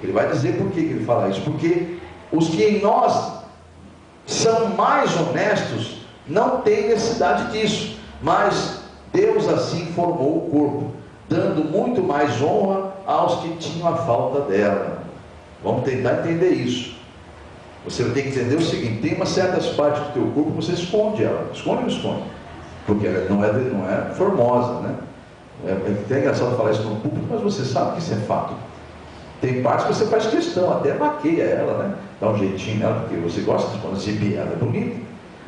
S1: Ele vai dizer por que ele fala isso. Porque os que em nós são mais honestos, não têm necessidade disso. Mas Deus assim formou o corpo, dando muito mais honra aos que tinham a falta dela. Vamos tentar entender isso. Você tem que entender o seguinte: tem umas certas partes do teu corpo que você esconde ela. Esconde ou não esconde? Porque ela não é formosa, né? É até engraçado falar isso no público, mas você sabe que isso é fato. Tem partes que você faz questão, até maqueia ela, né? Dá um jeitinho nela, porque você gosta de quando exibir ela, é bonita.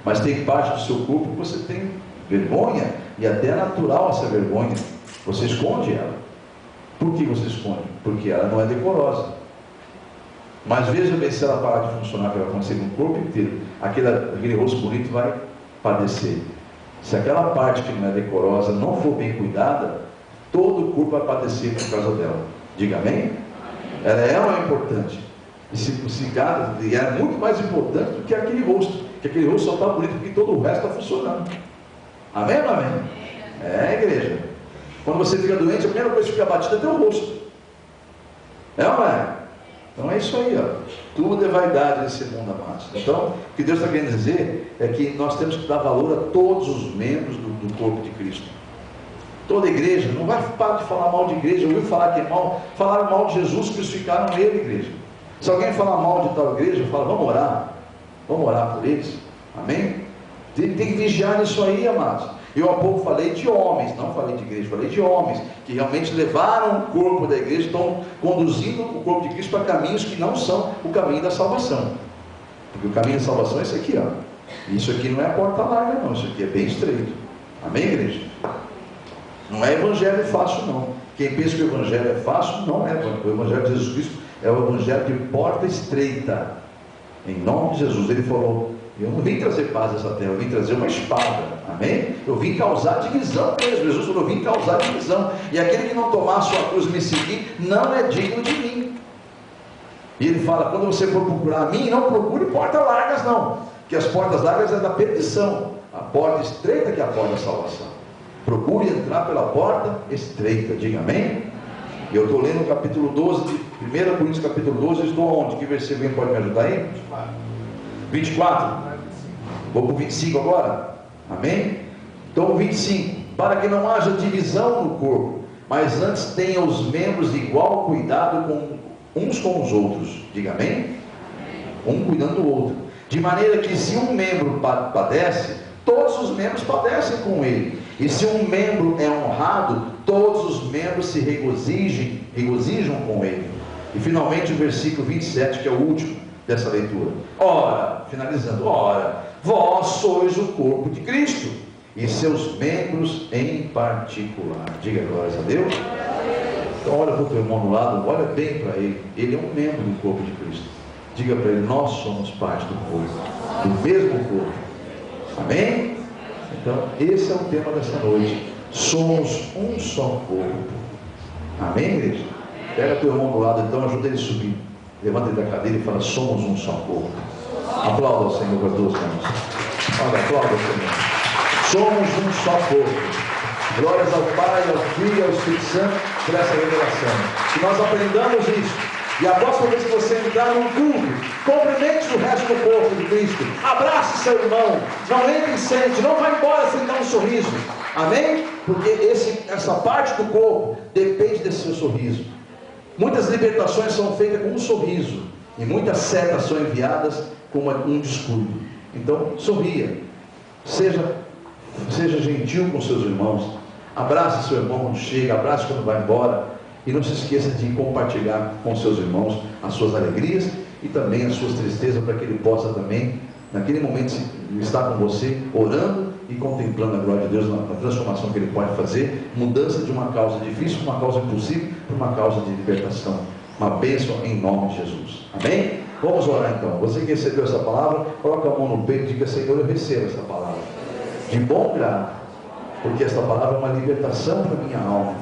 S1: Mas tem parte do seu corpo que você tem vergonha, e até é natural essa vergonha. Você esconde ela. Por que você esconde? Porque ela não é decorosa. Mas veja bem, se ela parar de funcionar, que vai acontecer com o corpo inteiro, aquele rosto bonito vai padecer. Se aquela parte que não é decorosa não for bem cuidada, todo o corpo vai padecer por causa dela. Diga amém? Ela é ou não é importante? E é muito mais importante do que aquele rosto. Que aquele rosto só está bonito porque todo o resto está funcionando. Amém ou não amém? É, igreja. Quando você fica doente, a primeira coisa que fica batida é teu rosto. É ou não é? Então é isso aí, ó. Tudo é vaidade nesse mundo, amados. Então, o que Deus está querendo dizer é que nós temos que dar valor a todos os membros do corpo de Cristo. Toda igreja, não vai parar de falar mal de igreja. Ouviu falar que é mal? Falaram mal de Jesus, crucificaram ele, igreja. Se alguém falar mal de tal igreja, fala, vamos orar por eles. Amém? Tem que vigiar nisso aí, amados. Eu há pouco falei de homens, não falei de igreja, falei de homens que realmente levaram o corpo da igreja, estão conduzindo o corpo de Cristo para caminhos que não são o caminho da salvação. Porque o caminho da salvação é isso aqui, ó. Isso aqui não é a porta larga, não. Isso aqui é bem estreito. Amém, igreja? Não é evangelho fácil, não. Quem pensa que o evangelho é fácil, não é. O evangelho de Jesus Cristo é o evangelho de porta estreita. Em nome de Jesus. Ele falou: eu não vim trazer paz nessa terra, eu vim trazer uma espada. Amém? Eu vim causar divisão mesmo. Jesus falou: eu vim causar divisão. E aquele que não tomar a sua cruz e me seguir, não é digno de mim. E ele fala: quando você for procurar a mim, não procure portas largas, não. Porque as portas largas é da perdição. A porta estreita que é a porta da salvação. Procure entrar pela porta estreita. Diga amém? Eu estou lendo o capítulo 12 de 1 Coríntios capítulo 12. Eu estou onde? Que versículo alguém pode me ajudar aí? 24. Vou para o 25 agora. Amém? Então o 25. Para que não haja divisão no corpo, mas antes tenha os membros de igual cuidado uns com os outros. Diga amém? Um cuidando do outro. De maneira que se um membro padece, todos os membros padecem com ele. E se um membro é honrado, todos os membros se regozijam com ele. E finalmente o versículo 27, que é o último dessa leitura. Ora, finalizando, ora, vós sois o corpo de Cristo, e seus membros em particular. Diga glórias a Deus. Então olha para o teu irmão do lado, olha bem para ele. Ele é um membro do corpo de Cristo. Diga para ele, nós somos parte do corpo, do mesmo corpo. Amém? Então esse é o tema dessa noite. Somos um só corpo. Amém, igreja? Pega teu irmão do lado, então ajuda ele a subir. Levanta ele da cadeira e fala, somos um só corpo. Aplauda ao Senhor com as duas mãos. Olha, aplauda ao Senhor. Somos um só corpo. Glórias ao Pai, ao Filho e ao Espírito Santo por essa revelação. Que nós aprendamos isso. E a próxima vez que você entrar num culto, cumprimente o resto do corpo de Cristo. Abrace seu irmão. Não entre e sente. Não vá embora sem dar um sorriso. Amém? Porque essa parte do corpo depende desse seu sorriso. Muitas libertações são feitas com um sorriso. E muitas setas são enviadas com um descuido. Então, sorria. Seja gentil com seus irmãos. Abrace seu irmão quando chega, abrace quando vai embora. E não se esqueça de compartilhar com seus irmãos as suas alegrias e também as suas tristezas, para que ele possa também, naquele momento, estar com você, orando e contemplando a glória de Deus na transformação que ele pode fazer. Mudança de uma causa difícil para uma causa impossível, para uma causa de libertação. Uma bênção em nome de Jesus. Amém? Vamos orar então. Você que recebeu essa palavra, coloca a mão no peito e diga, Senhor, eu recebo essa palavra de bom grado, porque esta palavra é uma libertação para a minha alma.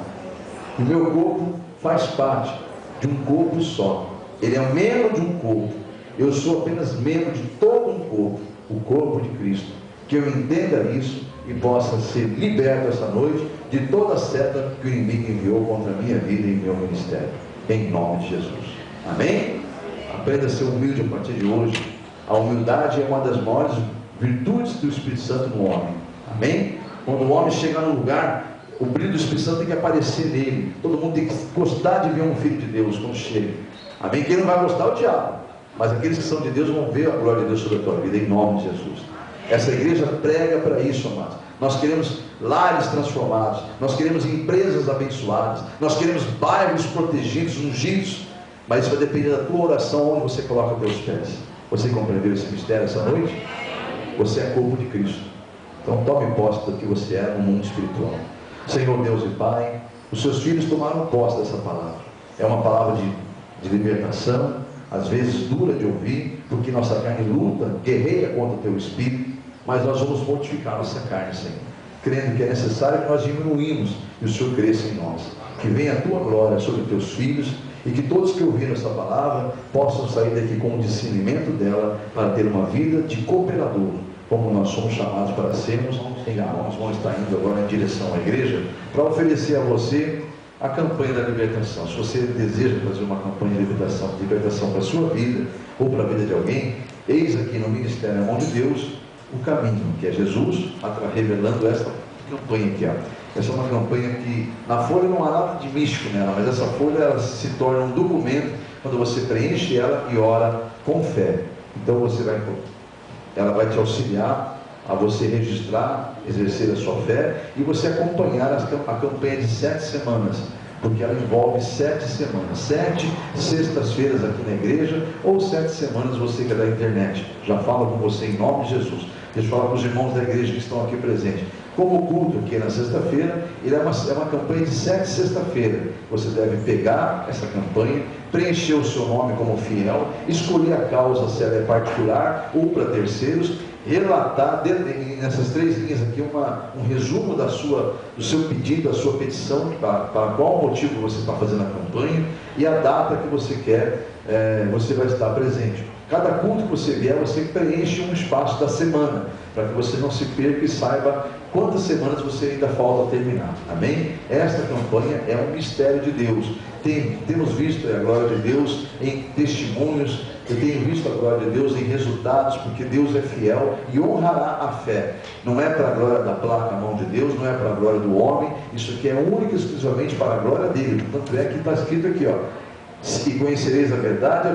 S1: O meu corpo faz parte de um corpo só. Ele é um membro de um corpo. Eu sou apenas membro de todo um corpo, o corpo de Cristo. Que eu entenda isso e possa ser liberto essa noite de toda a seta que o inimigo enviou contra a minha vida e meu ministério, em nome de Jesus. Amém? Aprenda a ser humilde a partir de hoje. A humildade é uma das maiores virtudes do Espírito Santo no homem. Amém? Quando o homem chega num lugar, o brilho do Espírito Santo tem que aparecer nele. Todo mundo tem que gostar de ver um filho de Deus quando chega. Amém? Quem não vai gostar é o diabo, mas aqueles que são de Deus vão ver a glória de Deus sobre a tua vida, em nome de Jesus. Essa igreja prega para isso, amados. Nós queremos lares transformados, nós queremos empresas abençoadas, nós queremos bairros protegidos, ungidos, mas isso vai depender da tua oração, onde você coloca os teus pés. Você compreendeu esse mistério essa noite? Você é corpo de Cristo. Então tome posse do que você é no mundo espiritual. Senhor Deus e Pai, os seus filhos tomaram posse dessa palavra. É uma palavra de libertação, às vezes dura de ouvir, porque nossa carne luta, guerreia contra o teu espírito, mas nós vamos mortificar nossa carne, Senhor, crendo que é necessário que nós diminuímos e o Senhor cresça em nós. Que venha a tua glória sobre os teus filhos e que todos que ouviram essa palavra possam sair daqui com o discernimento dela para ter uma vida de cooperador, como nós somos chamados para sermos. Nós vamos estar indo agora em direção à igreja para oferecer a você a campanha da libertação. Se você deseja fazer uma campanha de libertação para a sua vida ou para a vida de alguém, eis aqui no Ministério Mão de Deus o caminho, que é Jesus, revelando essa campanha aqui. Essa é uma campanha que na folha não há nada de místico nela, mas essa folha ela se torna um documento quando você preenche ela e ora com fé. Então ela vai te auxiliar a você registrar, exercer a sua fé e você acompanhar a campanha de 7 semanas, porque ela envolve 7 semanas, 7 sextas-feiras aqui na igreja, ou 7 semanas você que é da internet. Já falo com você em nome de Jesus. Deixa eu falar com os irmãos da igreja que estão aqui presentes. Como o culto aqui é na sexta-feira, ele é uma campanha de 7 sexta-feira. Você deve pegar essa campanha, preencher o seu nome como fiel, escolher a causa, se ela é particular ou para terceiros, relatar nessas 3 linhas aqui um resumo do seu pedido, da sua petição, para qual motivo você está fazendo a campanha e a data que você quer, você vai estar presente. Cada culto que você vier, você preenche um espaço da semana, para que você não se perca e saiba quantas semanas você ainda falta terminar. Amém? Esta campanha é um mistério de Deus. Temos visto a glória de Deus em testemunhos, eu tenho visto a glória de Deus em resultados, porque Deus é fiel e honrará a fé. Não é para a glória da placa, a mão de Deus, não é para a glória do homem, isso aqui é único e exclusivamente para a glória dele. Portanto, é que está escrito aqui, e conhecereis a verdade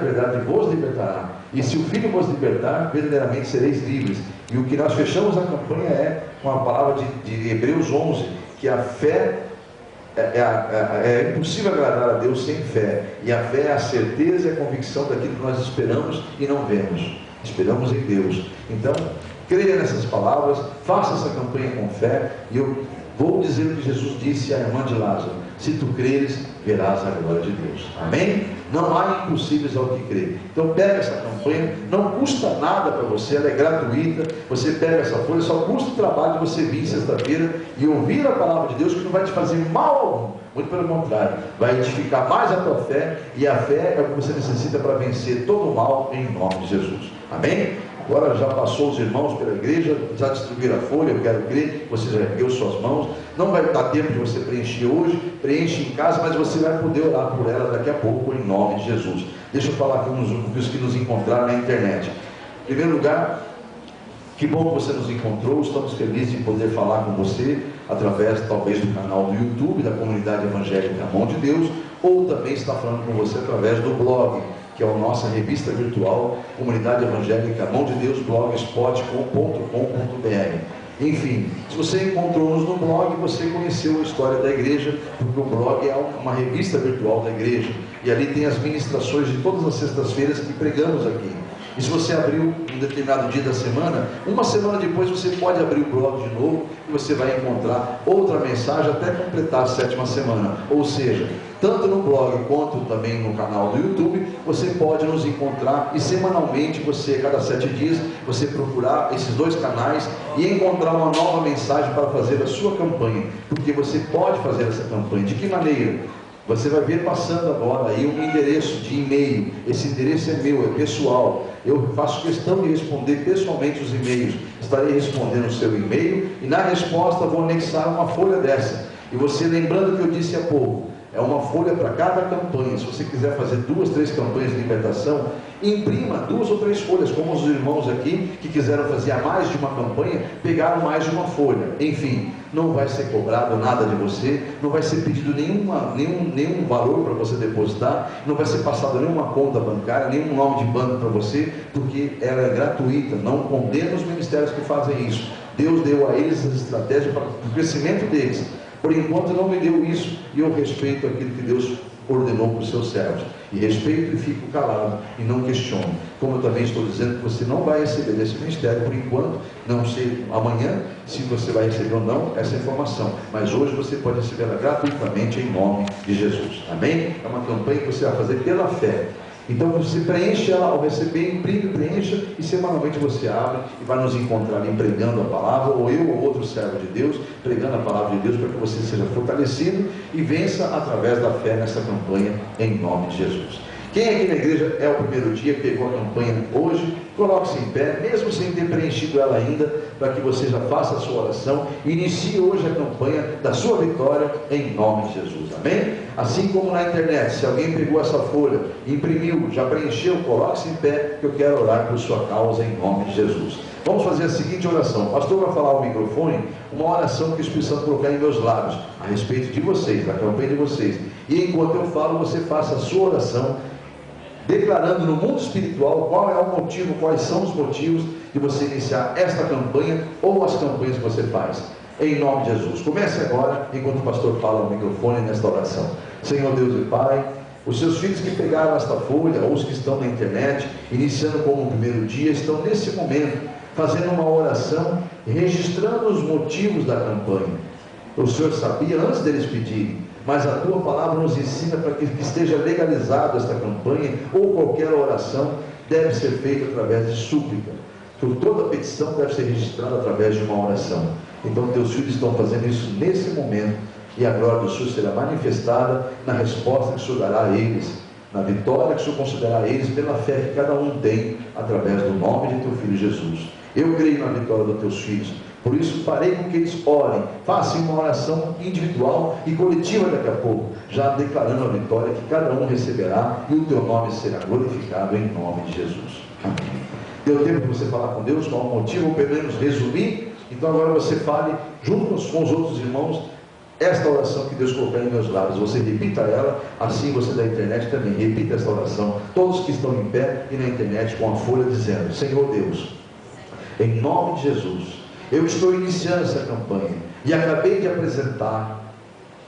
S1: vos libertará. E se o Filho vos libertar, verdadeiramente sereis livres. E o que nós fechamos a campanha é com a palavra de Hebreus 11, que a fé é impossível agradar a Deus sem fé. E a fé é a certeza e a convicção daquilo que nós esperamos e não vemos. Esperamos em Deus. Então, creia nessas palavras, faça essa campanha com fé. E eu vou dizer o que Jesus disse à irmã de Lázaro: se tu creres, verás a glória de Deus. Amém? Não há impossíveis ao que crer. Então pega essa campanha, não custa nada para você, ela é gratuita. Você pega essa folha, só custa o trabalho de você vir sexta-feira e ouvir a palavra de Deus, que não vai te fazer mal algum, muito pelo contrário, vai edificar mais a tua fé, e a fé é o que você necessita para vencer todo o mal, em nome de Jesus. Amém? Agora já passou os irmãos pela igreja, já distribuíram a folha, eu quero crer, você já ergueu suas mãos. Não vai dar tempo de você preencher hoje, preenche em casa, mas você vai poder orar por ela daqui a pouco, em nome de Jesus. Deixa eu falar com os que nos encontraram na internet. Em primeiro lugar, que bom que você nos encontrou, estamos felizes em poder falar com você, através talvez do canal do YouTube, da Comunidade Evangélica Mão de Deus, ou também está falando com você através do blog, que é a nossa revista virtual, Comunidade Evangélica Mão de Deus, blogspot.com.br. Enfim, se você encontrou-nos no blog, você conheceu a história da igreja, porque o blog é uma revista virtual da igreja, e ali tem as ministrações de todas as sextas-feiras que pregamos aqui. E se você abriu um determinado dia da semana, uma semana depois você pode abrir o blog de novo, e você vai encontrar outra mensagem até completar a 7ª semana. Ou seja, tanto no blog quanto também no canal do YouTube, você pode nos encontrar, e semanalmente você, a cada 7 dias, você procurar esses 2 canais e encontrar uma nova mensagem para fazer a sua campanha, porque você pode fazer essa campanha. De que maneira? Você vai ver passando agora aí um endereço de e-mail. Esse endereço é meu, é pessoal. Eu faço questão de responder pessoalmente os e-mails. Estarei respondendo o seu e-mail e na resposta vou anexar uma folha dessa. E você, lembrando que eu disse há pouco, é uma folha para cada campanha. Se você quiser fazer 2, 3 campanhas de libertação, imprima 2 ou 3 folhas, como os irmãos aqui que quiseram fazer a mais de uma campanha, pegaram mais de uma folha. Enfim, não vai ser cobrado nada de você, não vai ser pedido nenhum valor para você depositar, não vai ser passado nenhuma conta bancária, nenhum nome de banco para você, porque ela é gratuita. Não condena os ministérios que fazem isso. Deus deu a eles essa estratégia para o crescimento deles. Por enquanto não me deu isso, e eu respeito aquilo que Deus ordenou para os seus servos, e respeito e fico calado e não questiono. Como eu também estou dizendo que você não vai receber desse ministério por enquanto, não sei amanhã se você vai receber ou não essa informação, mas hoje você pode recebê-la gratuitamente em nome de Jesus. Amém? É uma campanha que você vai fazer pela fé. Então você preenche ela ao receber, imprime, preencha, e semanalmente você abre e vai nos encontrar ali pregando a palavra, ou eu ou outro servo de Deus pregando a palavra de Deus, para que você seja fortalecido e vença através da fé nessa campanha, em nome de Jesus. Quem aqui na igreja é o primeiro dia, pegou a campanha hoje, coloque-se em pé, mesmo sem ter preenchido ela ainda, para que você já faça a sua oração e inicie hoje a campanha da sua vitória, em nome de Jesus. Amém? Assim como na internet, se alguém pegou essa folha, imprimiu, já preencheu, coloque-se em pé, que eu quero orar por sua causa, em nome de Jesus. Vamos fazer a seguinte oração. O pastor vai falar ao microfone uma oração que o Espírito Santo colocar em meus lábios, a respeito de vocês, da campanha de vocês. E enquanto eu falo, você faça a sua oração, declarando no mundo espiritual qual é o motivo, quais são os motivos de você iniciar esta campanha ou as campanhas que você faz. Em nome de Jesus. Comece agora, enquanto o pastor fala ao microfone nesta oração. Senhor Deus e Pai, os seus filhos que pegaram esta folha, ou os que estão na internet, iniciando como o primeiro dia, estão nesse momento fazendo uma oração, registrando os motivos da campanha. O Senhor sabia antes deles pedirem, mas a tua palavra nos ensina para que esteja legalizada esta campanha, ou qualquer oração deve ser feita através de súplica. Toda petição deve ser registrada através de uma oração. Então teus filhos estão fazendo isso nesse momento, e a glória do Senhor será manifestada na resposta que o Senhor dará a eles, na vitória que o Senhor concederá a eles, pela fé que cada um tem, através do nome de teu Filho Jesus. Eu creio na vitória dos teus filhos, por isso farei com que eles orem, façam uma oração individual e coletiva daqui a pouco, já declarando a vitória que cada um receberá, e o teu nome será glorificado em nome de Jesus. Amém. Deu tempo de você falar com Deus, qual o motivo, ou pelo menos resumir? Então agora você fale, junto com os outros irmãos, esta oração que Deus colocou em meus lábios. Você repita ela, assim você da internet também, repita esta oração, todos que estão em pé e na internet com a folha, dizendo: Senhor Deus, em nome de Jesus, eu estou iniciando essa campanha, e acabei de apresentar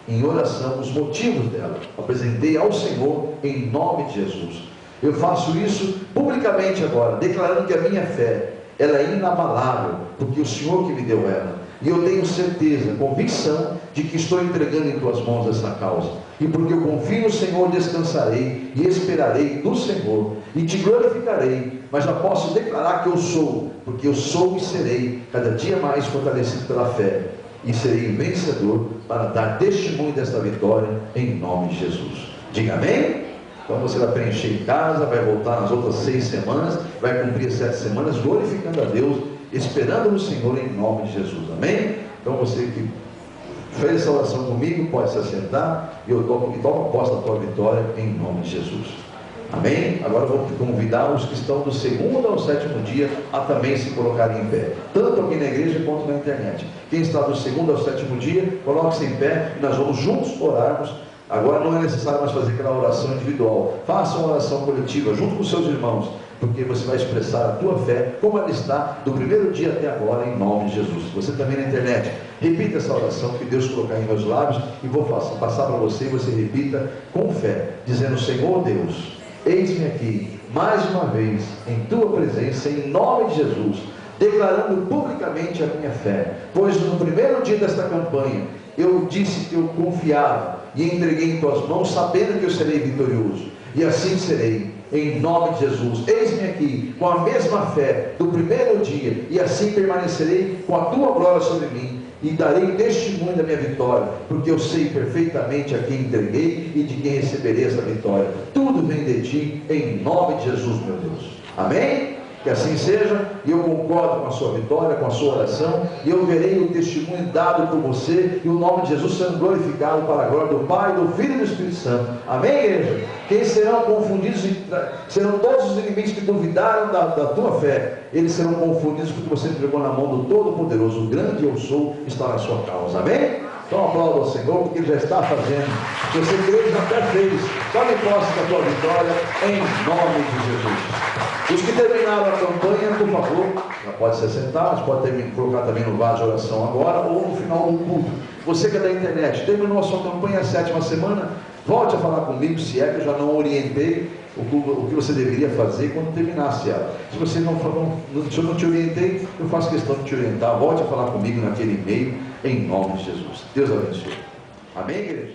S1: em oração os motivos dela, apresentei ao Senhor em nome de Jesus. Eu faço isso publicamente agora, declarando que a minha fé, ela é inabalável, porque o Senhor que me deu ela. E eu tenho certeza, convicção, de que estou entregando em tuas mãos essa causa. E porque eu confio no Senhor, descansarei e esperarei no Senhor e te glorificarei. Mas já posso declarar que eu sou, porque eu sou e serei cada dia mais fortalecido pela fé. E serei vencedor para dar testemunho desta vitória em nome de Jesus. Diga amém? Então você vai preencher em casa, vai voltar nas outras 6 semanas, vai cumprir as 7 semanas, glorificando a Deus, esperando no Senhor em nome de Jesus. Amém? Então você que fez essa oração comigo, pode se assentar e toma posse da tua vitória em nome de Jesus. Amém? Agora eu vou convidar os que estão do 2º ao 7º dia a também se colocarem em pé, tanto aqui na igreja quanto na internet. Quem está do 2º ao 7º dia, coloque-se em pé e nós vamos juntos orarmos. Agora não é necessário mais fazer aquela oração individual, faça uma oração coletiva junto com os seus irmãos, porque você vai expressar a tua fé, como ela está do primeiro dia até agora, em nome de Jesus. Você também na internet, repita essa oração que Deus colocar em meus lábios, e vou passar para você, e você repita com fé, dizendo: Senhor Deus, eis-me aqui, mais uma vez, em tua presença, em nome de Jesus, declarando publicamente a minha fé, pois no primeiro dia desta campanha, eu disse que eu confiava, e entreguei em tuas mãos, sabendo que eu serei vitorioso, e assim serei, em nome de Jesus. Eis-me aqui, com a mesma fé do primeiro dia, e assim permanecerei com a tua glória sobre mim, e darei testemunho da minha vitória, porque eu sei perfeitamente a quem entreguei e de quem receberei essa vitória. Tudo vem de ti, em nome de Jesus, meu Deus. Amém? Que assim seja, e eu concordo com a sua vitória, com a sua oração, e eu verei o testemunho dado por você, e o nome de Jesus sendo glorificado para a glória do Pai, do Filho e do Espírito Santo. Amém, igreja? Quem serão confundidos, serão todos os inimigos que duvidaram da tua fé, eles serão confundidos porque você entregou na mão do Todo-Poderoso. O grande eu sou está na sua causa. Amém? Então aplauda ao Senhor, porque Ele já está fazendo. Se você crê, já até fez. Tome posse da tua vitória, em nome de Jesus. Os que terminaram a campanha, por favor, já pode se sentar, mas pode colocar também no vaso de oração agora, ou no final do culto. Você que é da internet, terminou a sua campanha, a 7ª semana, volte a falar comigo, se é que eu já não orientei o que você deveria fazer quando terminasse ela. Se você se eu não te orientei, eu faço questão de te orientar. Volte a falar comigo naquele e-mail, em nome de Jesus. Deus abençoe. Amém, igreja?